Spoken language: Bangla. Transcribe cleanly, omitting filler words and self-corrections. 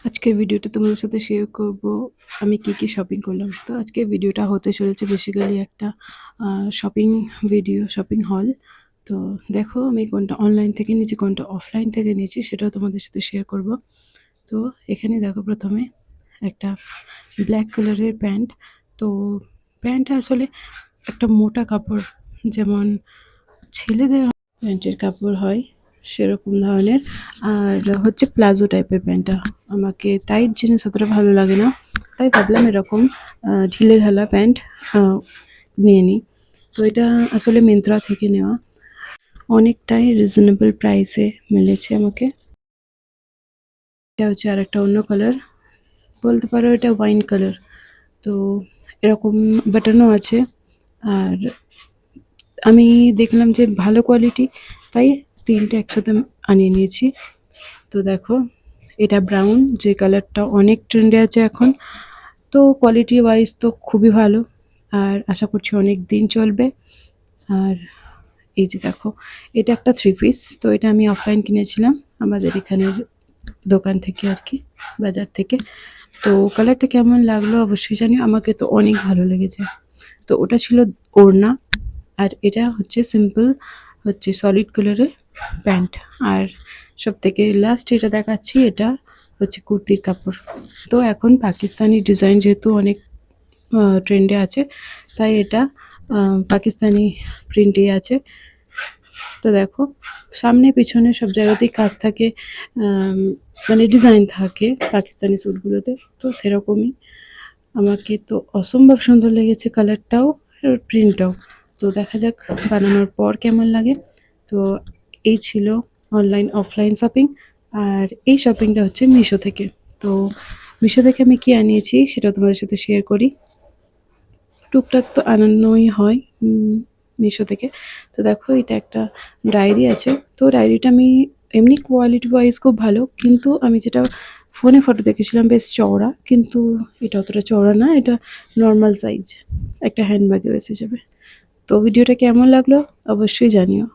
আজকের ভিডিওটা তোমাদের সাথে শেয়ার করব আমি কি শপিং করলাম। তো আজকের ভিডিওটা হতে চলেছে বেসিক্যালি একটা শপিং ভিডিও, শপিং হল। তো দেখো আমি কোনটা অনলাইন থেকে নিয়েছি, কোনটা অফলাইন থেকে নিয়েছি সেটাও তোমাদের সাথে শেয়ার করব। তো এখানে দেখো প্রথমে একটা ব্ল্যাক কালারের প্যান্ট। তো প্যান্টটা আসলে একটা মোটা কাপড়, যেমন ছেলেদের প্যান্টের কাপড় হয় সেরকম ধরনের। আর হচ্ছে প্লাজো টাইপের প্যান্টটা, আমাকে টাইট জিনিস অতটা ভালো লাগে না, তাই ভাবলাম এরকম ঢিলে ঢালা প্যান্ট নিয়ে নিই। তো এটা আসলে মিন্ত্রা থেকে নেওয়া, অনেকটাই রিজনেবল প্রাইসে মিলেছে আমাকে। এটা হচ্ছে আর একটা অন্য কালার, বলতে পারো এটা ওয়াইন কালার। তো এরকম বাটনও আছে। আর আমি দেখলাম যে ভালো কোয়ালিটি, তাই তিনটে একসাথে আনিয়ে নিয়েছি। তো দেখো এটা ব্রাউন, যে কালারটা অনেক ট্রেন্ডে আছে এখন। তো কোয়ালিটি ওয়াইজ তো খুবই ভালো, আর আশা করছি অনেক দিন চলবে। আর এই যে দেখো এটা একটা থ্রি পিস। তো এটা আমি অফলাইন কিনেছিলাম আমাদের এখানের দোকান থেকে আর কি, বাজার থেকে। তো কালারটা কেমন লাগলো অবশ্যই জানিও, আমাকে তো অনেক ভালো লেগেছে। তো ওটা ছিল ওড়না, আর এটা হচ্ছে সিম্পল, হচ্ছে সলিড কালারের প্যান্ট। আর সব থেকে লাস্ট এটা দেখাচ্ছি, এটা হচ্ছে কুর্তির কাপড়। তো এখন পাকিস্তানি ডিজাইন যেহেতু অনেক ট্রেন্ডে আছে, তাই এটা পাকিস্তানি প্রিন্টেই আছে। তো দেখো সামনে পিছনে সব জায়গাতেই কাজ থাকে, মানে ডিজাইন থাকে পাকিস্তানি স্যুটগুলোতে। তো সেরকমই আমাকে তো অসম্ভব সুন্দর লেগেছে, কালারটাও আর প্রিন্টটাও। তো দেখা যাক বানানোর পর কেমন লাগে। তো এই ছিল অনলাইন অফলাইন শপিং। আর এই শপিংটা হচ্ছে মিশো থেকে। তো মিশো থেকে আমি কি আনিয়েছি সেটা তোমাদের সাথে শেয়ার করি। টুকটাক তো আনানোই হয় মিশো থেকে। তো দেখো এটা একটা ডায়েরি আছে। তো ডায়েরিটা আমি এমনি কোয়ালিটি ওয়াইজ খুব ভালো, কিন্তু আমি যেটা ফোনে ফটো দেখেছিলাম বেশ চওড়া, কিন্তু এটা অতটা চওড়া না, এটা নর্মাল সাইজ, একটা হ্যান্ডব্যাগেও এসে যাবে। তো ভিডিওটা কেমন লাগলো অবশ্যই জানিও।